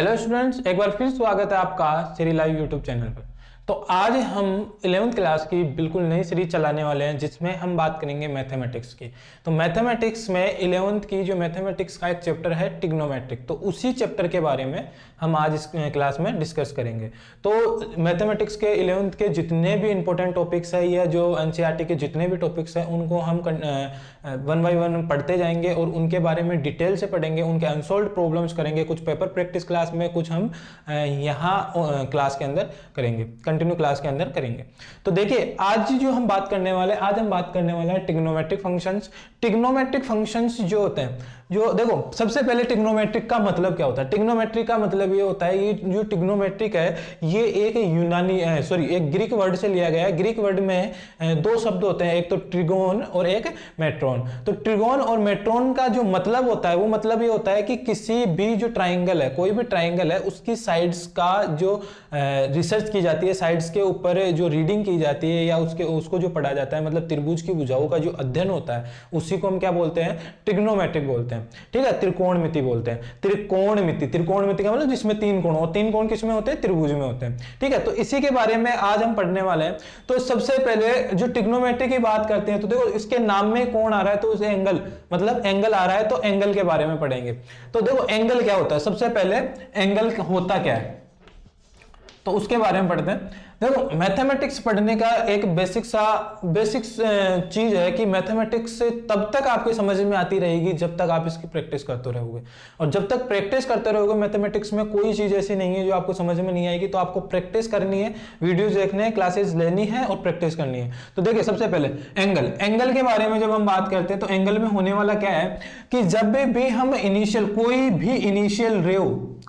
Hello students, एक बार फिर स्वागत है आपका श्री लाइव यूट्यूब चैनल पर। तो आज हम 11th क्लास की बिल्कुल नई सीरीज चलाने वाले हैं जिसमें हम बात करेंगे मैथमेटिक्स की। तो मैथमेटिक्स में 11th की जो मैथमेटिक्स का एक चैप्टर है ट्रिग्नोमेट्रिक, तो उसी चैप्टर के बारे में हम आज इस क्लास में डिस्कस करेंगे। तो मैथमेटिक्स के 11th के जितने भी इंपॉर्टेंट टॉपिक्स है या जो एनसीईआरटी के जितने भी टॉपिक्स हैं उनको हम वन बाय वन पढ़ते जाएंगे और उनके बारे में डिटेल से पढ़ेंगे, उनके अनसॉल्व्ड प्रॉब्लम्स करेंगे, कुछ पेपर प्रैक्टिस क्लास में, कुछ हम यहाँ क्लास के अंदर करेंगे, कंटिन्यू क्लास के अंदर करेंगे। तो देखिए आज जो हम बात करने वाले हैं ट्रिग्नोमेट्रिक फंक्शंस। ट्रिग्नोमेट्रिक फंक्शंस जो होते हैं, जो देखो सबसे पहले ट्रिग्नोमेट्रिक का मतलब क्या होता है। ट्रिग्नोमेट्रिक का मतलब ये होता है, ये जो ट्रिग्नोमेट्रिक है ये एक ग्रीक वर्ड से लिया गया है। ग्रीक वर्ड में दो शब्द होते हैं, एक तो ट्रिगोन और एक मेट्रोन। तो ट्रिगोन और मेट्रोन का जो मतलब होता है वो मतलब ये होता है कि किसी भी जो ट्राइंगल है, कोई भी ट्राइंगल है, उसकी साइड्स का जो रिसर्च की जाती है, साइड्स के ऊपर जो रीडिंग की जाती है या उसको जो पढ़ा जाता है, मतलब त्रिभुज की भुजाओं का जो अध्ययन होता है उसी को हम क्या बोलते हैं, ट्रिग्नोमेट्रिक बोलते हैं। ठीक है, त्रिकोणमिति बोलते हैं। त्रिकोणमिति का मतलब जिसमें तीन कोण, और तीन कोण किसमें होते हैं, त्रिभुज में होते हैं। ठीक है, तो इसी के बारे में आज हम पढ़ने वाले हैं। तो सबसे पहले जो ट्रिग्नोमेट्री की बात करते हैं तो देखो इसके नाम में कौन आ रहा है, तो उसे एंगल, मतलब एंगल आ रहा है, तो एंगल के बारे में पढ़ेंगे। तो देखो एंगल क्या होता है, सबसे पहले एंगल होता क्या है तो उसके बारे में पढ़ते हैं। देखो मैथमेटिक्स पढ़ने का एक बेसिक चीज है कि मैथमेटिक्स तब तक आपकी समझ में आती रहेगी जब तक आप इसकी प्रैक्टिस करते रहोगे, और जब तक प्रैक्टिस करते रहोगे मैथमेटिक्स में कोई चीज ऐसी नहीं है जो आपको समझ में नहीं आएगी। तो आपको प्रैक्टिस करनी है, वीडियोस देखने हैं, क्लासेस लेनी है और प्रैक्टिस करनी है। तो देखिए सबसे पहले एंगल के बारे में जब हम बात करते हैं तो एंगल में होने वाला क्या है कि जब भी हम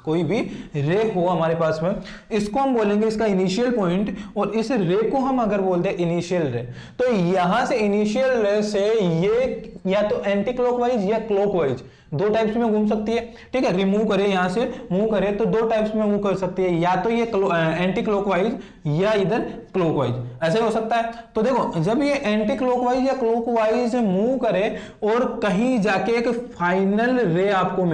कोई भी रे हो हमारे पास में, इसको हम बोलेंगे इसका इनिशियल पॉइंट, और इस रे को हम अगर बोलते हैं इनिशियल रे, तो यहां से इनिशियल रे से ये या तो एंटी क्लॉकवाइज या क्लॉकवाइज दो टाइप्स में घूम सकती है। ठीक है, रिमूव करे, यहां से मूव करे तो दो टाइप्स में मूव कर सकती है, या तो ये एंटी क्लॉकवाइज या इधर क्लॉकवाइज, ऐसे हो सकता है। तो देखो जब ये एंटी क्लॉकवाइज या क्लॉकवाइज मूव करे और कहीं जाके एक फाइनल रे आपको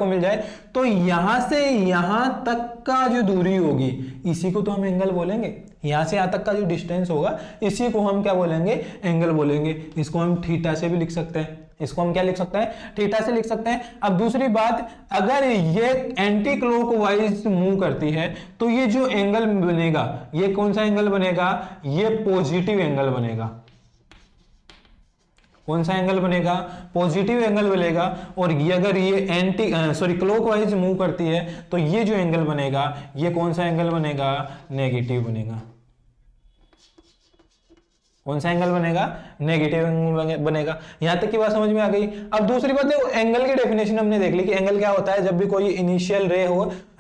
मिल जाए, तो यहां से यहां तक का जो दूरी होगी इसी को तो हम एंगल बोलेंगे। यहां से यहां तक का जो डिस्टेंस होगा इसी को हम क्या बोलेंगे, एंगल बोलेंगे। इसको हम थीटा से भी लिख सकते हैं, इसको हम क्या लिख सकते हैं, थीटा से लिख सकते हैं। अब दूसरी बात, अगर ये एंटी क्लॉकवाइज मूव करती है तो ये जो एंगल बनेगा, ये कौन सा एंगल बनेगा, ये पॉजिटिव एंगल बनेगा। कौन सा एंगल बनेगा, पॉजिटिव एंगल बनेगा। और ये अगर ये क्लॉकवाइज मूव करती है तो ये जो एंगल बनेगा ये कौन सा एंगल बनेगा, नेगेटिव बनेगा। कौन सा एंगल बनेगा, नेगेटिव एंगल बनेगा। यहां तक की बात समझ में आ गई। अब दूसरी बात देखो, एंगल की डेफिनेशन हमने देख ली कि एंगल क्या होता है, जब भी कोई इनिशियल रे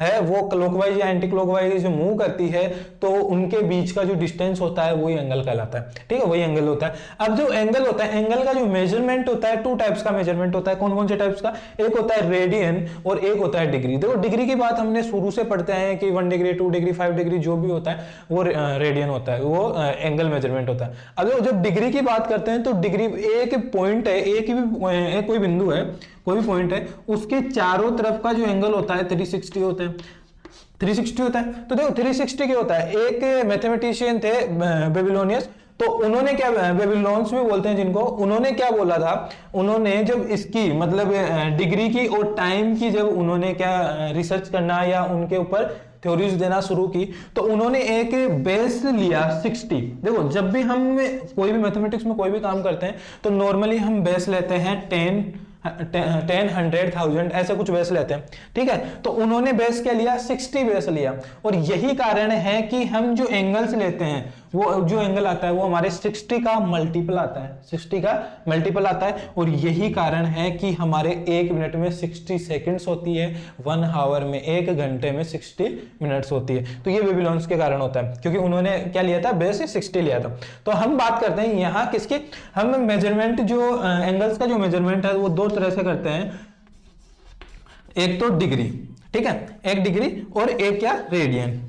है वो क्लॉकवाइज या एंटी क्लॉकवाइज मूव करती है तो उनके बीच का जो डिस्टेंस होता है वही एंगल कहलाता है। ठीक है, वही एंगल होता है। अब जो एंगल होता है, एंगल का जो मेजरमेंट होता है, टू टाइप्स का मेजरमेंट होता है। कौन कौन से टाइप्स का, एक होता है रेडियन और एक होता है डिग्री। देखो डिग्री की बात हमने शुरू से पढ़ते हैं कि 1 डिग्री 2 डिग्री 5 डिग्री जो भी होता है वो रेडियन होता है, वो एंगल मेजरमेंट होता है। अब जब डिग्री की बात करते हैं तो डिग्री एक पॉइंट है, कोई बिंदु है, कोई भी पॉइंट है, उसके चारों तरफ का जो एंगल होता है 360 होता है। 360 होता है। तो देखो 360 क्या होता है, एक मैथमेटिशियन थे बेबीलोनियस, तो उन्होंने क्या, बेबीलोन्स भी बोलते हैं जिनको, उन्होंने क्या बोला था, उन्होंने जब इसकी मतलब डिग्री की और टाइम की जब उन्होंने क्या रिसर्च करना या उनके ऊपर थ्योरीज देना शुरू की, तो उन्होंने एक बेस लिया 60। देखो जब भी हम कोई भी मैथमेटिक्स में कोई भी काम करते हैं तो नॉर्मली हम बेस लेते हैं 10, 100,000 ऐसे कुछ बेस लेते हैं। ठीक है, तो उन्होंने बेस क्या लिया, 60 बेस लिया। और यही कारण है कि हम जो एंगल्स लेते हैं वो जो एंगल आता है वो हमारे 60 का मल्टीपल आता है, 60 का मल्टीपल आता है। और यही कारण है कि हमारे 1 मिनट में 60 सेकंड्स होती है, 1 आवर में, 1 घंटे में 60 मिनट्स होती है। तो ये बेबीलोन्स के कारण होता है, क्योंकि उन्होंने क्या लिया था, बेस 60 लिया था। तो हम बात करते हैं यहाँ किसकी, हम मेजरमेंट जो एंगल्स का जो मेजरमेंट है वो दो तरह से करते हैं, एक तो डिग्री, ठीक है, एक डिग्री और एक क्या, रेडियन।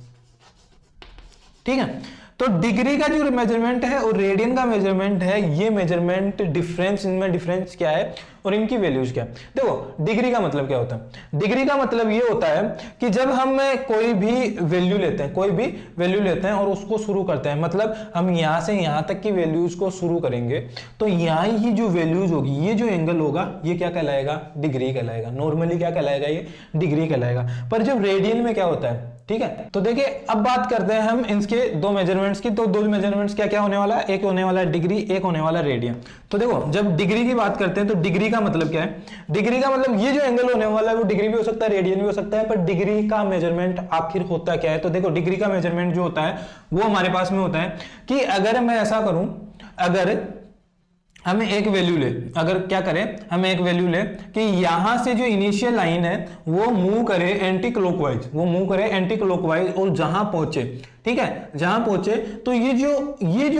ठीक है, तो डिग्री का जो मेजरमेंट है और रेडियन का मेजरमेंट है, ये मेजरमेंट डिफरेंस, इनमें डिफरेंस क्या है, और इनकी वैल्यूज क्या है। देखो डिग्री का मतलब क्या होता है, डिग्री का मतलब ये होता है कि जब हम कोई भी वैल्यू लेते हैं, कोई भी वैल्यू लेते हैं और उसको शुरू करते हैं, मतलब हम यहां से यहां तक की वैल्यूज को शुरू करेंगे तो यहां ही जो वैल्यूज होगी, ये जो एंगल होगा ये क्या कहलाएगा, डिग्री कहलाएगा। नॉर्मली क्या कहलाएगा, ये डिग्री कहलाएगा। पर जब रेडियन में क्या होता है, ठीक है। तो देखिए अब बात करते हैं हम इसके दो मेजरमेंट्स की। तो दो मेजरमेंट्स क्या क्या होने वाला है, एक होने वाला है डिग्री, एक होने वाला है रेडियन। तो देखो जब डिग्री की बात करते हैं तो डिग्री का मतलब क्या है, डिग्री का मतलब ये जो एंगल होने वाला है वो डिग्री भी हो सकता है, रेडियन भी हो सकता है। पर डिग्री का मेजरमेंट आखिर होता क्या है, तो देखो डिग्री का मेजरमेंट जो होता है वो हमारे पास में होता है कि अगर मैं ऐसा करूं, अगर हमें एक वैल्यू ले, अगर क्या करें, हमें एक वैल्यू ले कि यहां से जो इनिशियल लाइन है वो मूव करे एंटी क्लॉकवाइज, वो मूव करे एंटी क्लॉकवाइज और जहां पहुंचे, ठीक है, जहां पहुंचे तो ये जो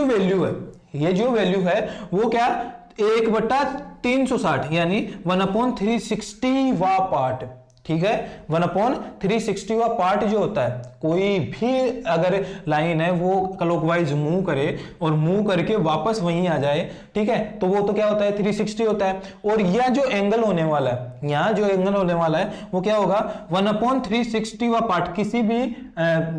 वैल्यू है, ये जो वैल्यू है वो क्या 1/360 यानी 1/360वां पार्ट, ठीक है। 1/360वां पार्ट जो होता है, कोई भी अगर लाइन है वो क्लॉकवाइज मूव करे और मूव करके वापस वहीं आ जाए, ठीक है, तो वो तो क्या होता है 360 होता है। और यह जो एंगल होने वाला है, यहां जो एंगल होने वाला है वो क्या होगा 1/360वां पार्ट, किसी भी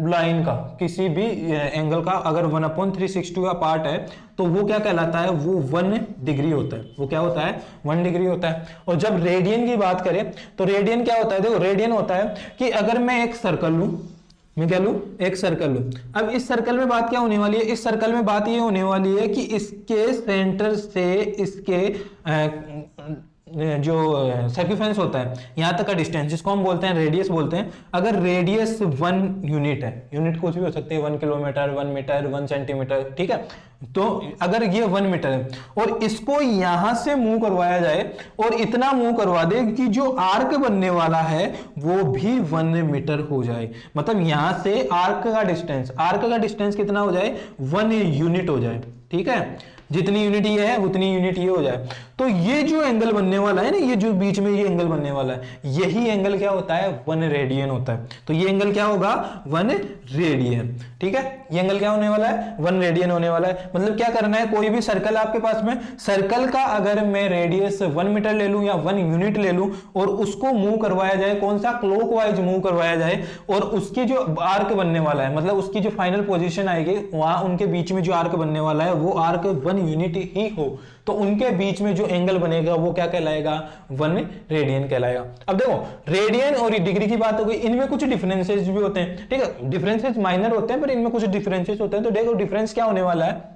लाइन का, किसी भी एंगल का अगर 1/360वां पार्ट है तो वो क्या कहलाता है, वो 1 डिग्री होता है। वो क्या होता है, 1 डिग्री होता है। और जब रेडियन की बात करें तो रेडियन क्या होता है, देखो रेडियन होता है कि अगर मैं एक सर्कल लूं, मैं क्या लूं, एक सर्कल लूं। अब इस सर्कल में बात क्या होने वाली है, इस सर्कल में बात ये होने वाली है कि इसके सेंटर से इसके जो सर्कमफेरेंस होता है यहां तक का डिस्टेंस, जिसको हम बोलते हैं रेडियस बोलते हैं। अगर रेडियस 1 यूनिट है, यूनिट कुछ भी हो सकते हैं, 1 किलोमीटर, 1 मीटर, 1 सेंटीमीटर, ठीक है। तो अगर ये 1 मीटर है और इसको यहां से मूव करवाया जाए और इतना मूव करवा दे कि जो आर्क बनने वाला है वो भी 1 मीटर हो जाए, मतलब यहां से आर्क का डिस्टेंस कितना हो जाए, 1 यूनिट हो जाए, ठीक है। जितनी यूनिट ये है उतनी यूनिट ये हो जाए। तो ये जो एंगल बनने वाला है ना, ये जो बीच में ये एंगल बनने वाला है, यही एंगल क्या होता है, 1 रेडियन होता है। तो ये एंगल क्या होगा, 1 रेडियन, ठीक है। ये एंगल क्या होने वाला है, 1 रेडियन होने वाला है। मतलब क्या करना है, कोई भी सर्कल आपके पास में, सर्कल का अगर मैं रेडियस 1 मीटर ले लूं या 1 यूनिट ले लूं और उसको मूव करवाया जाए, कौन सा, क्लॉकवाइज मूव करवाया जाए, और उसकी जो आर्क बनने वाला है, मतलब उसकी जो फाइनल पोजीशन आएगी वहां उनके बीच में जो आर्क बनने वाला है वो आर्क 1 यूनिट ही हो, तो उनके बीच में जो एंगल बनेगा वो क्या कहलाएगा, 1 रेडियन कहलाएगा। अब देखो रेडियन और डिग्री की बात हो गई, इनमें कुछ डिफरेंसेस भी होते हैं, ठीक है। डिफरेंसेस माइनर होते हैं पर इनमें कुछ डिफरेंसेस होते हैं। तो देखो डिफरेंस क्या होने वाला है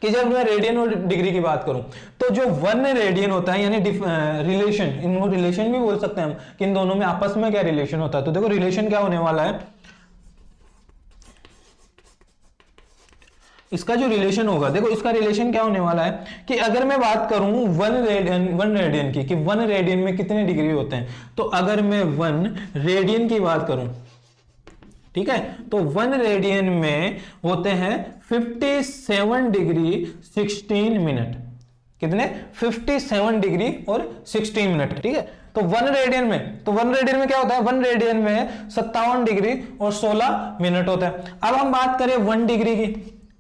कि जब मैं रेडियन और डिग्री की बात करूं तो जो 1 रेडियन होता है यानी रिलेशन, इनको रिलेशन भी बोल सकते हैं हम कि इन दोनों में आपस में क्या रिलेशन होता है। तो देखो रिलेशन क्या होने वाला है, इसका जो रिलेशन होगा, देखो इसका रिलेशन क्या होने वाला है कि अगर मैं बात करूं 1 रेडियन की, कि 1 रेडियन में कितने डिग्री होते हैं, तो अगर मैं 1 रेडियन की बात करूं, ठीक है, तो 1 रेडियन में होते हैं 57 डिग्री 16 मिनट। कितने, 57 डिग्री और 16 मिनट, ठीक है। तो 1 रेडियन में, तो 1 रेडियन में क्या होता है, 1 रेडियन में 57 डिग्री और 16 मिनट होता है। अब हम बात करें 1 डिग्री की,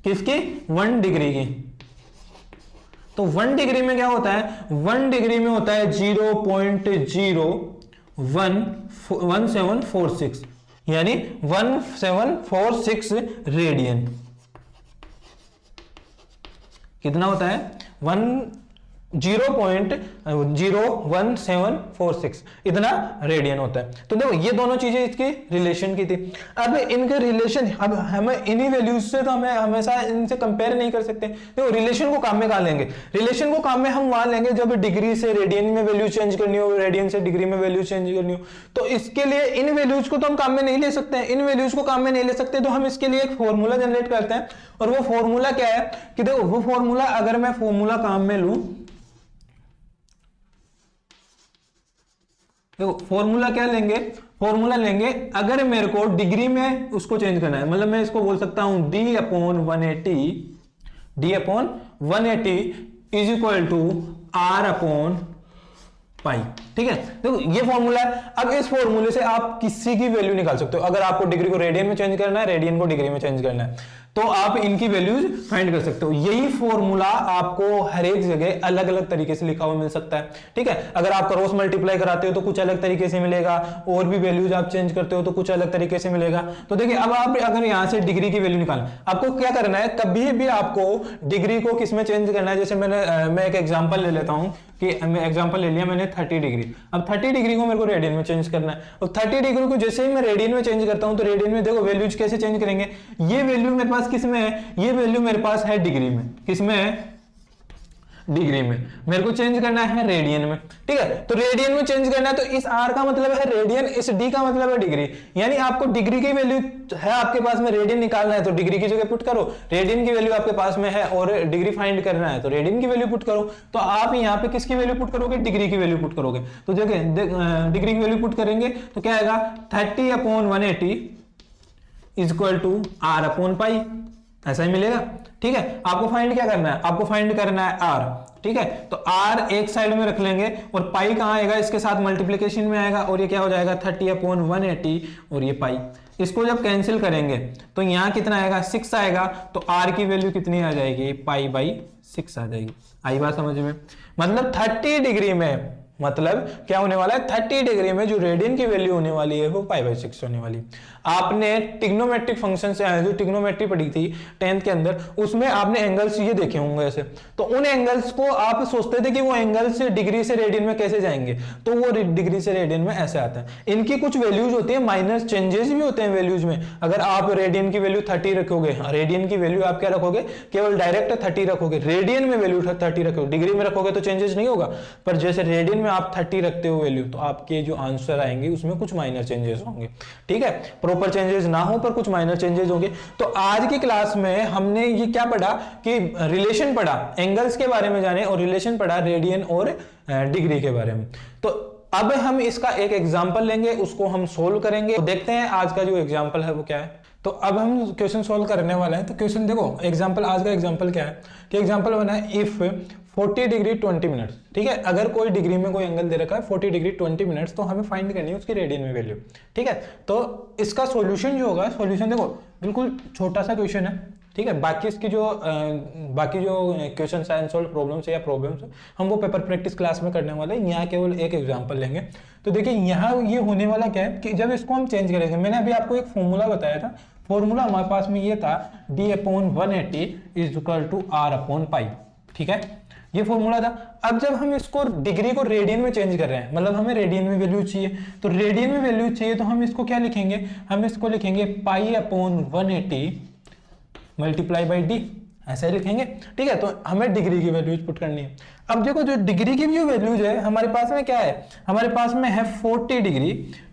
किसकी, 1 डिग्री की। तो 1 डिग्री में क्या होता है, 1 डिग्री में होता है 0.01746 यानी 1746 रेडियन। कितना होता है, 0.01746 इतना रेडियन होता है। तो देखो ये दोनों चीजें इसके रिलेशन की थी। अब इनके रिलेशन, अब हमें इन्हीं वैल्यूज से तो हमें हमेशा इनसे कंपेयर नहीं कर सकते। देखो रिलेशन को काम में कहां लेंगे, रिलेशन को काम में हम वहां लेंगे जब डिग्री से रेडियन में वैल्यू चेंज करनी हो, रेडियन से डिग्री में वैल्यू चेंज करनी हो। तो इसके लिए इन वैल्यूज को तो हम काम में नहीं ले सकते हैं, इन वैल्यूज को काम में नहीं ले सकते, तो हम इसके लिए एक फॉर्मूला जनरेट करते हैं। और वो फॉर्मूला क्या है कि देखो वो फॉर्मूला, अगर मैं फॉर्मूला काम में लूं, देखो फॉर्मूला क्या लेंगे, फॉर्मूला लेंगे अगर मेरे को डिग्री में उसको चेंज करना है, मतलब मैं इसको बोल सकता हूं d/180 इज इक्वल टू r/पाई, ठीक है। देखो ये फॉर्मूला है। अब इस फॉर्मूले से आप किसी की वैल्यू निकाल सकते हो। अगर आपको डिग्री को रेडियन में चेंज करना है, रेडियन को डिग्री में चेंज करना है, तो आप इनकी वैल्यूज फाइंड कर सकते हो। यही फॉर्मूला आपको हर एक जगह अलग अलग तरीके से लिखा हुआ मिल सकता है, ठीक है। अगर आप क्रॉस मल्टीप्लाई कराते हो तो कुछ अलग तरीके से मिलेगा, और भी वैल्यूज आप चेंज करते हो तो कुछ अलग तरीके से मिलेगा। तो देखिए अब आप अगर यहां से डिग्री की वैल्यू निकालना, आपको क्या करना है, कभी भी आपको डिग्री को किस में चेंज करना है। जैसे मैं एक एग्जांपल ले लेता हूं कि मैं एग्जांपल ले लिया मैंने 30 डिग्री। अब 30 डिग्री को मेरे को रेडियन में चेंज करना है, और 30 डिग्री को जैसे ही मैं रेडियन में चेंज करता हूं तो रेडियन में देखो वैल्यूज कैसे चेंज करेंगे। ये वैल्यू मेरे पास किस में है, ये वैल्यू मेरे पास है डिग्री में। किस में है, डिग्री में। मेरे को चेंज करना है रेडियन में, ठीक है। तो रेडियन में चेंज करना है, तो इस r का मतलब है रेडियन, इस d का मतलब है डिग्री। यानी आपको डिग्री की वैल्यू है आपके पास में, रेडियन निकालना है तो डिग्री की जगह पुट करो, रेडियन की वैल्यू आपके पास में है और डिग्री फाइंड करना है तो रेडियन की वैल्यू पुट करो। तो आप यहाँ पे किसकी वैल्यू पुट करोगे, डिग्री की वैल्यू पुट करोगे। तो देखिए डिग्री की वैल्यू पुट करेंगे तो क्या आएगा, 30/180 इज इक्वल टू r/पाई, ऐसा ही मिलेगा, ठीक है। आपको फाइंड क्या करना है, आपको फाइंड करना है r, ठीक है। तो r एक साइड में रख लेंगे और पाई कहां आएगा, इसके साथ मल्टीप्लिकेशन में आएगा, और ये क्या हो जाएगा 30/180 और ये पाई। इसको जब कैंसिल करेंगे तो यहां कितना आएगा, 6 आएगा। तो r की वैल्यू कितनी आ जाएगी, पाई/6 आ जाएगी। आई बात समझ में, मतलब 30 डिग्री में मतलब क्या होने वाला है, 30 डिग्री में जो रेडियन की वैल्यू होने वाली है वो पाई/6 होने वाली। आपने ट्रिग्नोमेट्रिक फंक्शन से जो ट्रिग्नोमेट्री पढ़ी थी 10th के अंदर, उसमें आपने एंगल्स ये देखे होंगे ऐसे। तो उन एंगल्स को आप सोचते थे कि वो एंगल्स डिग्री से रेडियन में कैसे जाएंगे, तो वो डिग्री से रेडियन में ऐसे आता है। इनकी कुछ वैल्यूज होती है, माइनर चेंजेस भी होते हैं वैल्यूज में। अगर आप रेडियन की वैल्यू 30 रखोगे, रेडियन की वैल्यू आप क्या रखोगे, केवल डायरेक्ट 30 रखोगे, रेडियन में वैल्यू 30 रखोगे, डिग्री में रखोगे तो चेंजेस नहीं होगा। पर जैसे रेडियन में आप 30 रखते हो वैल्यू, तो आपके जो आंसर आएंगे उसमें कुछ माइनर चेंजेस होंगे, ठीक है। प्रॉपर चेंजेस ना हो पर कुछ माइनर चेंजेस होंगे। तो आज की क्लास में हमने ये क्या पढ़ा कि रिलेशन पढ़ा, एंगल्स के बारे में जाने, और रिलेशन पढ़ा रेडियन और डिग्री के बारे में। तो अब हम इसका एक एग्जांपल लेंगे, उसको हम सोल्व करेंगे। तो देखते हैं आज का जो एग्जांपल है वो क्या है। तो अब हम क्वेश्चन सोल्व करने वाले हैं। तो क्वेश्चन देखो, एग्जांपल आज का एग्जांपल क्या है कि एग्जांपल बना है इफ 40 डिग्री 20 मिनट्स, ठीक है। अगर कोई डिग्री में कोई एंगल दे रखा है 40 डिग्री 20 मिनट्स, तो हमें फाइंड करनी है उसकी रेडियन में वैल्यू, ठीक है। तो इसका सॉल्यूशन जो होगा, सॉल्यूशन देखो बिल्कुल छोटा सा क्वेश्चन है, ठीक है। बाकी इसकी जो क्वेश्चन साइंस सॉल्व प्रॉब्लम्स है या प्रॉब्लम्स हम वो पेपर प्रैक्टिस क्लास में करने वाले हैं। यहाँ केवल एक एग्जांपल लेंगे। तो देखिए यहाँ ये होने वाला क्या है कि जब इसको हम चेंज करेंगे, मैंने अभी आपको एक फॉर्मूला बताया था, फॉर्मूला हमारे पास में ये था d/180 इज इक्वल टू r/पाई, ठीक है, ये फॉर्मूला था। अब जब हम इसको डिग्री को रेडियन में चेंज कर रहे हैं, मतलब हमें रेडियन में वैल्यू चाहिए, तो रेडियन में वैल्यू चाहिए तो हम इसको क्या लिखेंगे, हम इसको लिखेंगे पाई/180 मल्टीप्लाई बाई डी, ऐसा ही लिखेंगे, ठीक है। तो हमें डिग्री की वैल्यूज पुट करनी है। अब देखो जो डिग्री की जो वैल्यूज है हमारे पास में क्या है, हमारे पास में है 40 डिग्री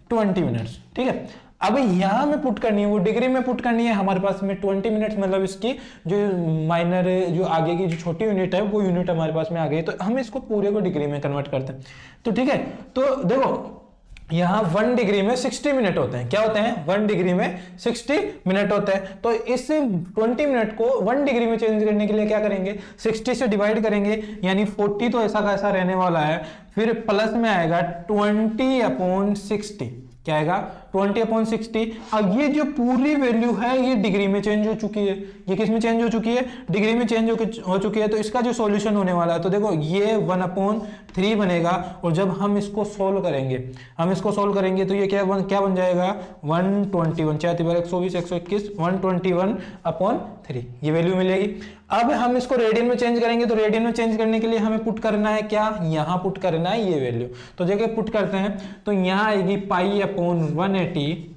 20 मिनट्स, ठीक है। अब यहां में पुट करनी है, वो डिग्री में पुट करनी है हमारे पास में 20 मिनट्स, मतलब इसकी जो माइनर जो आगे की जो छोटी यूनिट है वो यूनिट हमारे पास में आ गई। तो हम इसको पूरे को डिग्री में कन्वर्ट करते हैं, तो ठीक है। तो देखो यहाँ 1 डिग्री में 60 मिनट होते हैं, क्या होते हैं, 1 डिग्री में 60 मिनट होते हैं। तो इस 20 मिनट को 1 डिग्री में चेंज करने के लिए क्या करेंगे, 60 से डिवाइड करेंगे, यानी 40 तो ऐसा कैसा रहने वाला है, फिर प्लस में आएगा 20/60, क्या आएगा 20/60। अब ये जो पूरी वैल्यू है ये डिग्री में चेंज हो चुकी है, ये किस में चेंज हो चुकी है, डिग्री में चेंज हो चुकी है। तो इसका जो सॉल्यूशन होने वाला है, तो देखो ये 1/3 बनेगा, और जब हम इसको सोल्व करेंगे, तो ये क्या बन जाएगा 121, 120, 121, 121/3 ये वैल्यू मिलेगी। अब हम इसको रेडियन में चेंज करेंगे, तो रेडियन में चेंज करने के लिए हमें पुट करना है क्या, यहाँ पुट करना है ये वैल्यू। तो जगह पुट करते हैं तो यहाँ आएगी पाई/180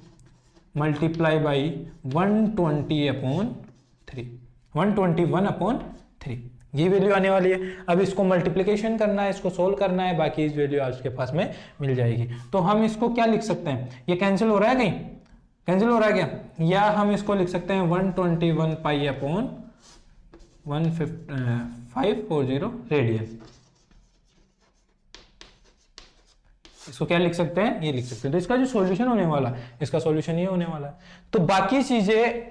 मल्टीप्लाई बाई 121/3 ये वैल्यू आने वाली है। अब इसको मल्टीप्लिकेशन करना है, इसको सोल्व करना है, बाकी इस वैल्यू आपके पास में मिल जाएगी। तो हम इसको क्या लिख सकते हैं, ये कैंसिल हो रहा है, कहीं कैंसिल हो रहा है क्या, या हम इसको लिख सकते हैं 121 पाई/540 रेडियन। इसको क्या लिख सकते हैं, ये लिख सकते हैं। तो इसका जो सॉल्यूशन होने वाला है, इसका सॉल्यूशन ये होने वाला है। तो बाकी चीजें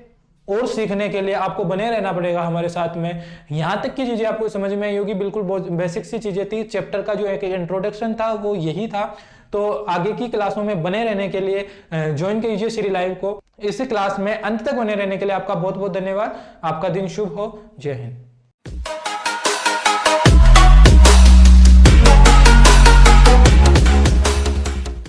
और सीखने के लिए आपको बने रहना पड़ेगा हमारे साथ में। यहां तक की चीजें आपको समझ में आई होगी, बिल्कुल बहुत बेसिक सी चीजें थी। चैप्टर का जो एक इंट्रोडक्शन था वो यही था। तो आगे की क्लासों में बने रहने के लिए ज्वाइन कीजिए श्री लाइव को। इस क्लास में अंत तक बने रहने के लिए आपका बहुत बहुत धन्यवाद। आपका दिन शुभ हो। जय हिंद।